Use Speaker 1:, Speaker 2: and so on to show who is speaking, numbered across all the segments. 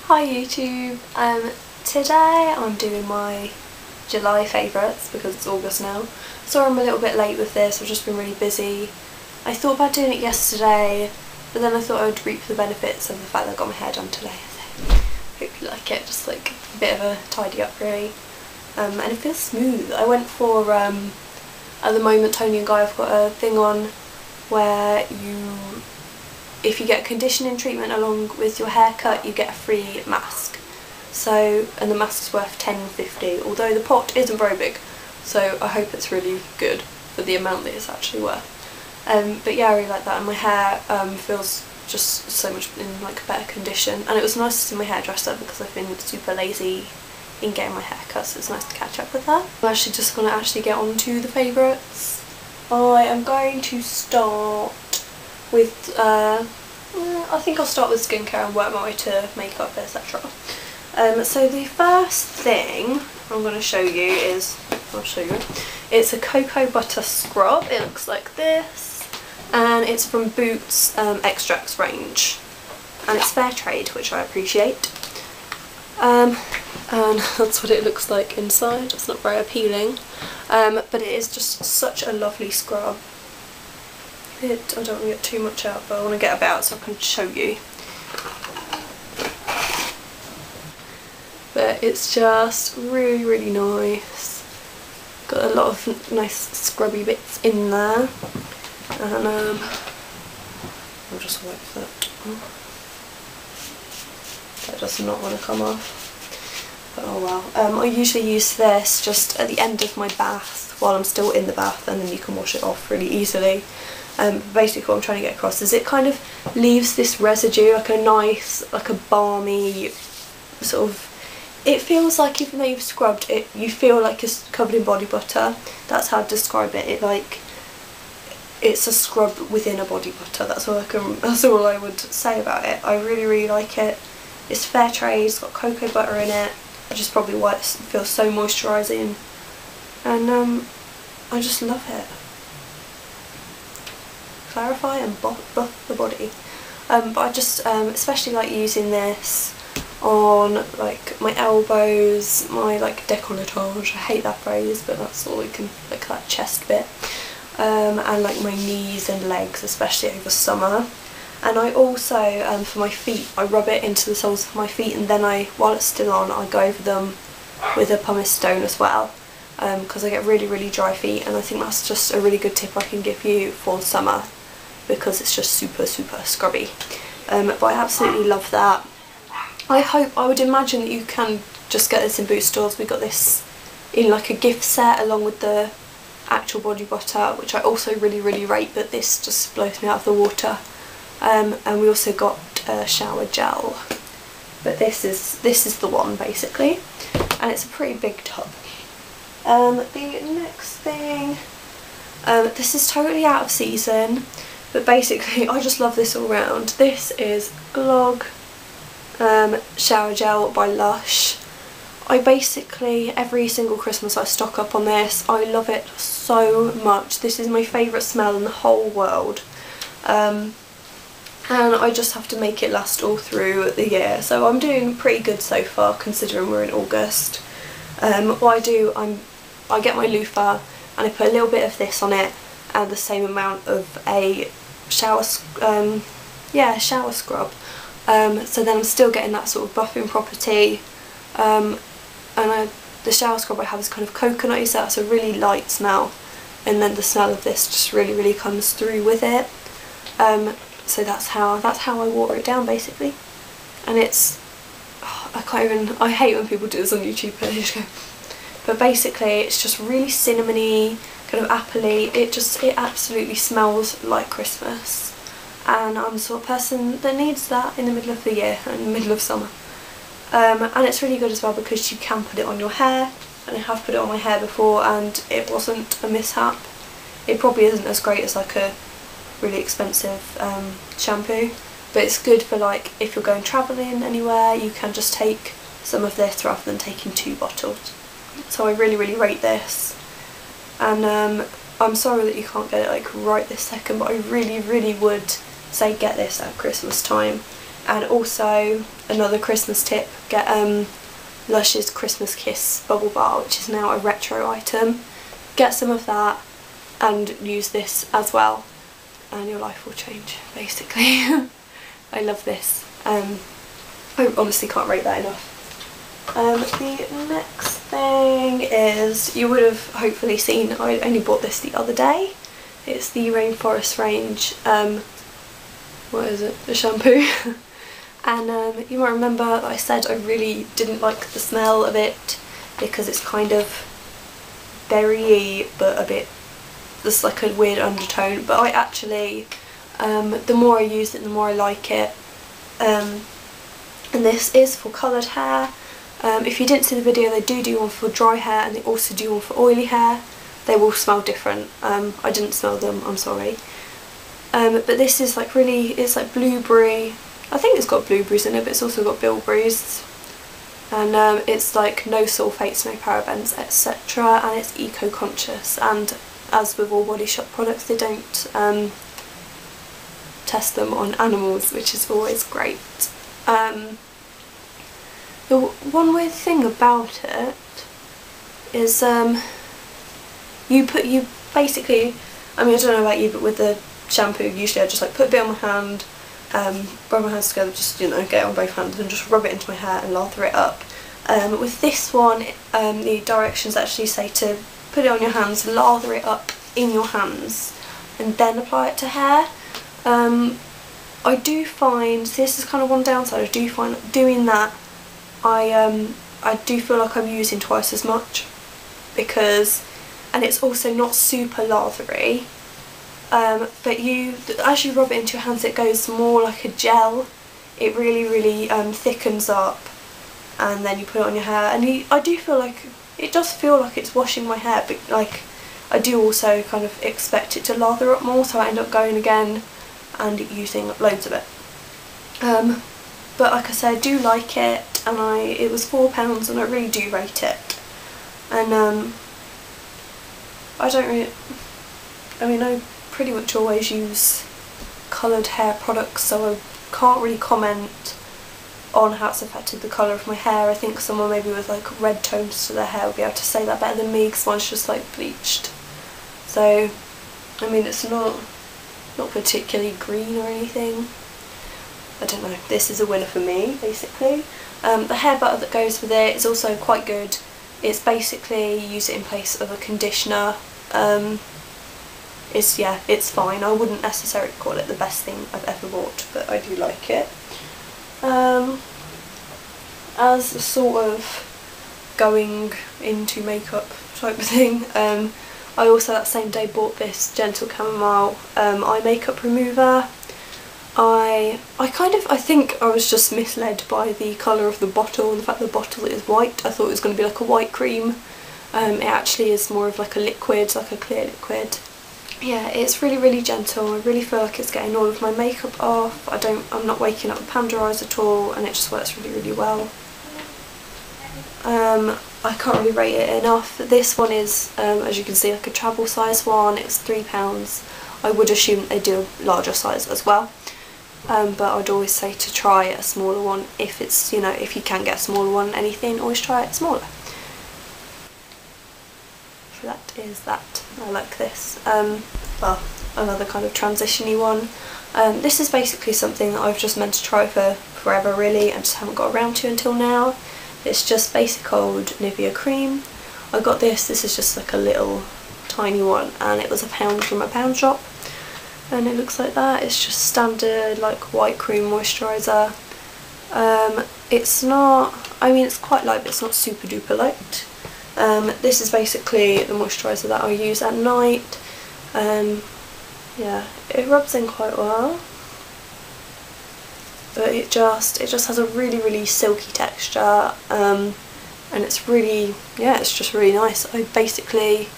Speaker 1: Hi YouTube, today I'm doing my July favourites because it's August now. So I'm a little bit late with this, I've just been really busy. I thought about doing it yesterday, but then I thought I would reap the benefits of the fact that I got my hair done today. So hope you like it, just like a bit of a tidy up really. And it feels smooth. I went for, at the moment Tony and Guy have got a thing on where if you get a conditioning treatment along with your haircut, you get a free mask. So, and the mask's worth £10.50, although the pot isn't very big, so I hope it's really good for the amount that it's actually worth. But yeah, I really like that, and my hair feels just so much in like better condition, and it was nice to see my hairdresser because I've been super lazy in getting my hair cut, so it's nice to catch up with that. I'm actually just going to get on to the favourites. I am going to start with, I think I'll start with skincare and work my way to makeup, etc. So the first thing I'm going to show you is, it's a cocoa butter scrub. It looks like this, and it's from Boots Extracts range, and it's Fairtraid, which I appreciate. And that's what it looks like inside. It's not very appealing, but it is just such a lovely scrub. I don't want to get too much out, but I want to get about so I can show you. But it's just really, really nice. Got a lot of nice scrubby bits in there, and I'll just wipe that off. That does not want to come off. But oh well. I usually use this just at the end of my bath while I'm still in the bath, and then you can wash it off really easily. Basically what I'm trying to get across is it kind of leaves this residue, like a nice, like a balmy sort of, it feels like even though you've scrubbed it, you feel like it's covered in body butter. That's how I'd describe it. It's a scrub within a body butter. That's all I would say about it. I really, really like it. It's Fairtrade, it's got cocoa butter in it, which is probably why it feels so moisturising, and I just love it. Clarify and buff the body. But I just especially like using this on like my elbows, my like décolletage, I hate that phrase, but that's all you can, like that chest bit, and like my knees and legs, especially over summer. And I also, for my feet, I rub it into the soles of my feet, and then while it's still on, I go over them with a pumice stone as well, because I get really, really dry feet, and I think that's just a really good tip I can give you for summer, because it's just super, super scrubby. But I absolutely love that. I would imagine that you can just get this in Boots stores. We got this in like a gift set along with the actual body butter, which I also really, really rate, but this just blows me out of the water. And we also got a shower gel, but this is the one basically, and it's a pretty big tub. The next thing, this is totally out of season, but basically I just love this all round. This is Glogg shower gel by Lush. I basically, every single Christmas I stock up on this. I love it so much. This is my favourite smell in the whole world. And I just have to make it last all through the year, so I'm doing pretty good so far considering we're in August. What I do, I get my loofah and I put a little bit of this on it and the same amount of a shower scrub, so then I'm still getting that sort of buffing property, and the shower scrub I have is kind of coconutty, so that's a really light smell, and then the smell of this just really, really comes through with it. So that's how I water it down basically, and it's, I hate when people do this on YouTube, but they just go, but basically it's just really cinnamony, kind of appley. It absolutely smells like Christmas, and I'm the sort of person that needs that in the middle of the year and in the middle of summer. And it's really good as well because you can put it on your hair, and I have put it on my hair before and it wasn't a mishap. It probably isn't as great as like a really expensive shampoo, but it's good for like if you're going travelling anywhere, you can just take some of this rather than taking 2 bottles. So I really, really rate this, and I'm sorry that you can't get it like right this second, but I really, really would say get this at Christmas time. And also another Christmas tip, get Lush's Christmas Kiss Bubble Bar, which is now a retro item. Get some of that and use this as well, and your life will change, basically. I love this. I honestly can't rate that enough. The next thing is, you would have hopefully seen, I only bought this the other day. It's the Rainforest range, what is it, the shampoo. And you might remember that I said I really didn't like the smell of it because it's kind of berry-y but a bit, there's like a weird undertone, but I actually, the more I use it the more I like it. And this is for coloured hair. If you didn't see the video, they do one for dry hair and they also do one for oily hair. They will smell different. I didn't smell them, I'm sorry. But this is like really, it's like blueberry. I think it's got blueberries in it, but it's also got bilberries. And it's like no sulfates, no parabens, etc. And it's eco-conscious. And as with all Body Shop products, they don't test them on animals, which is always great. The one weird thing about it is you basically, I mean, I don't know about you, but with the shampoo usually I just like put a bit on my hand, rub my hands together, just, you know, get it on both hands and just rub it into my hair and lather it up. With this one, the directions actually say to put it on your hands, lather it up in your hands and then apply it to hair. I do find, so this is kind of one downside, I do find doing that I do feel like I'm using twice as much, because, and it's also not super lathery, but as you rub it into your hands it goes more like a gel. It really thickens up, and then you put it on your hair, and I do feel like, it does feel like it's washing my hair, but like I do also kind of expect it to lather up more, so I end up going again and using loads of it. But like I said, I do like it, and it was £4 and I really do rate it. And I pretty much always use coloured hair products, so I can't really comment on how it's affected the colour of my hair. I think someone maybe with like red tones to their hair would be able to say that better than me, because mine's just like bleached. So, I mean, it's not particularly green or anything. I don't know, this is a winner for me, basically. The hair butter that goes with it is also quite good. It's basically, you use it in place of a conditioner. It's fine. I wouldn't necessarily call it the best thing I've ever bought, but I do like it. As a sort of going into makeup type of thing, I also that same day bought this Gentle Camomile eye makeup remover. I think I was just misled by the colour of the bottle and the fact the bottle is white. I thought it was going to be like a white cream. It actually is more of like a liquid, like a clear liquid. Yeah, it's really gentle. I really feel like it's getting all of my makeup off. I'm not waking up with under eyes at all, and it just works really well. I can't really rate it enough. This one is, as you can see, like a travel size one. It's £3. I would assume they do a larger size as well. But I'd always say to try a smaller one if it's, you know, if you can get a smaller one, anything, always try it smaller. So that is that. I like this. Well, another kind of transition-y one. This is basically something that I've just meant to try for forever really, and just haven't got around to until now. It's just basic old Nivea Creme. I got this is just like a little tiny one, and it was £1 from a pound shop. And it looks like that. It's just standard like white cream moisturiser. It's not, I mean it's quite light, but it's not super duper light. This is basically the moisturiser that I use at night. Yeah, it rubs in quite well, but it just has a really silky texture, and it's really, yeah, it's just really nice. I basically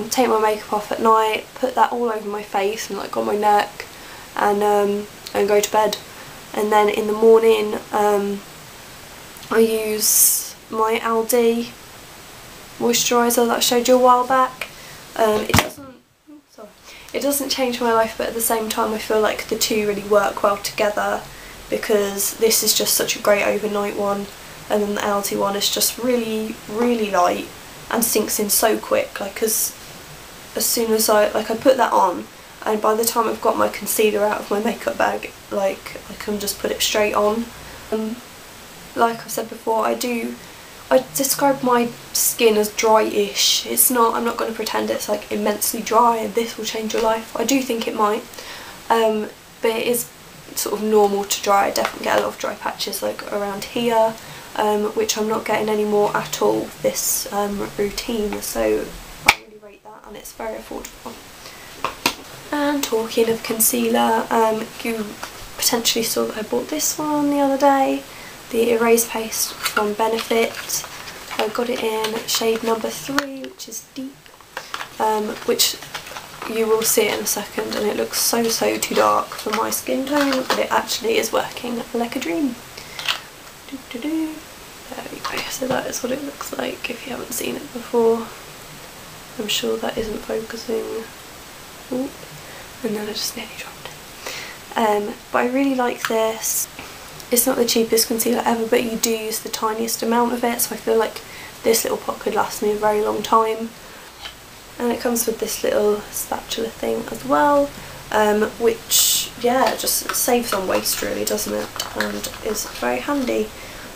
Speaker 1: take my makeup off at night, put that all over my face and like on my neck, and go to bed. And then in the morning I use my Aldi moisturiser that I showed you a while back. It doesn't change my life, but at the same time I feel like the two really work well together, because this is just such a great overnight one, and then the Aldi one is just really, really light and sinks in so quick. Like as soon as I put that on, and by the time I've got my concealer out of my makeup bag, like I can just put it straight on. Like I've said before, I describe my skin as dry-ish. It's not, I'm not going to pretend it's like immensely dry and this will change your life. I do think it might, but it is sort of normal to dry. I definitely get a lot of dry patches like around here, which I'm not getting anymore at all this routine, so I really rate that, and it's very affordable. And talking of concealer, you potentially saw that I bought this one the other day, the Erase Paste from Benefit. I got it in shade number 3, which is deep, which you will see it in a second, and it looks so too dark for my skin tone, but it actually is working like a dream. There we go, so that is what it looks like if you haven't seen it before. I'm sure that isn't focusing. Ooh. And then I just nearly dropped it. But I really like this. It's not the cheapest concealer ever, but you do use the tiniest amount of it, so I feel like this little pot could last me a very long time. And it comes with this little spatula thing as well, which, yeah, just saves on waste really, doesn't it? And is very handy.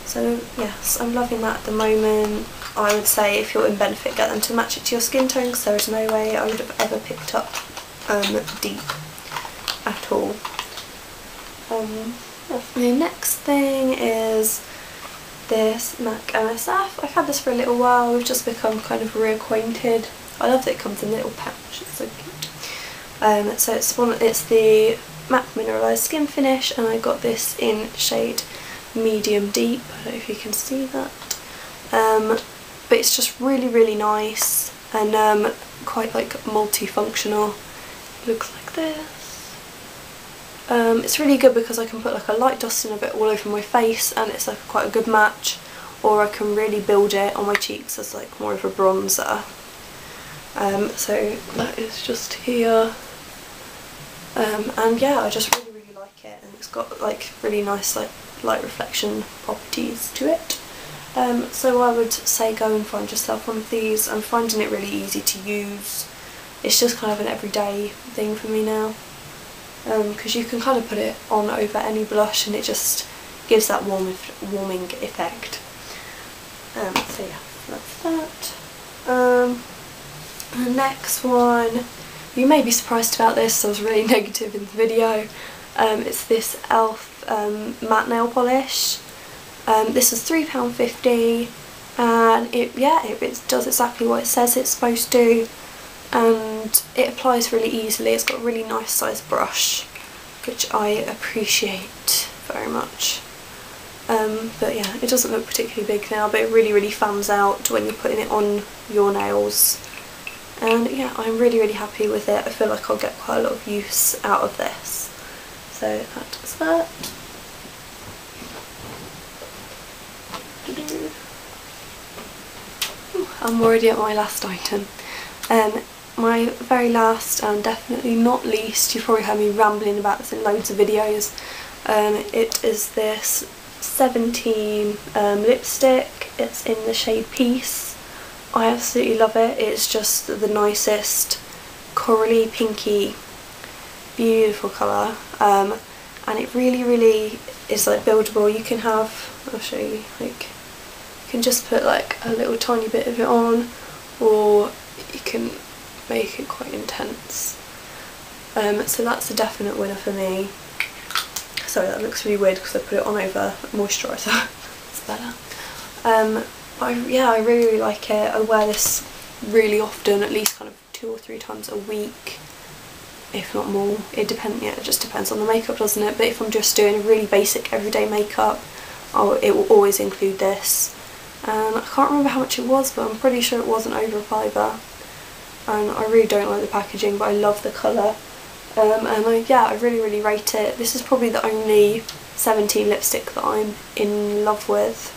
Speaker 1: So yes, I'm loving that at the moment. I would say if you're in Benefit, get them to match it to your skin tone, because there is no way I would have ever picked up deep at all. The next thing is this MAC MSF. I've had this for a little while, we've just become kind of reacquainted. I love that it comes in a little pouch, it's so cute. So it's the MAC Mineralise Skin Finish, and I got this in shade medium deep. I don't know if you can see that. But it's just really nice, and quite like multifunctional. It looks like this. It's really good because I can put like a light dusting of it all over my face, and it's like quite a good match, or I can really build it on my cheeks as like more of a bronzer. So that is just here, and yeah, I just really like it, and it's got like really nice like light reflection properties to it. So I would say go and find yourself one of these. I'm finding it really easy to use. It's just kind of an everyday thing for me now, because you can kind of put it on over any blush and it just gives that warming effect. So yeah, that's that. The next one, you may be surprised about this, I was really negative in the video. It's this e.l.f. matte nail polish. This is £3.50, and it does exactly what it says it's supposed to, and it applies really easily. It's got a really nice sized brush, which I appreciate very much. But yeah, it doesn't look particularly big now, but it really fans out when you're putting it on your nails. And yeah, I'm really happy with it. I feel like I'll get quite a lot of use out of this. So that is that. I'm already at my last item. My very last, and definitely not least, you've probably heard me rambling about this in loads of videos, it is this 17 lipstick. It's in the shade Peace. I absolutely love it. It's just the nicest corally pinky beautiful colour, and it really is like buildable. You can have, I'll show you, like you can just put like a little tiny bit of it on, or you can make it quite intense. So that's a definite winner for me. Sorry, that looks really weird because I put it on over moisturiser. It's better. I really like it. I wear this really often, at least kind of 2 or 3 times a week, if not more. It just depends on the makeup, doesn't it? But if I'm just doing a really basic everyday makeup, it will always include this. And I can't remember how much it was, but I'm pretty sure it wasn't over £5. And I really don't like the packaging, but I love the colour. I really rate it. This is probably the only 17 lipstick that I'm in love with.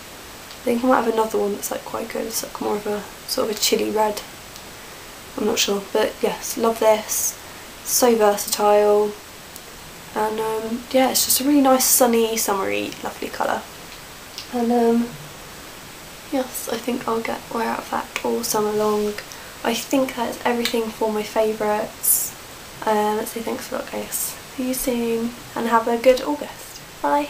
Speaker 1: I think I might have another one that's like quite good. It's like more of a sort of a chilly red. I'm not sure, but yes, love this. So versatile. and yeah, it's just a really nice sunny, summery, lovely colour. And yes, I think I'll wear out of that all summer long. I think that's everything for my favourites. Let's say thanks a lot, guys. See you soon and have a good August. Bye.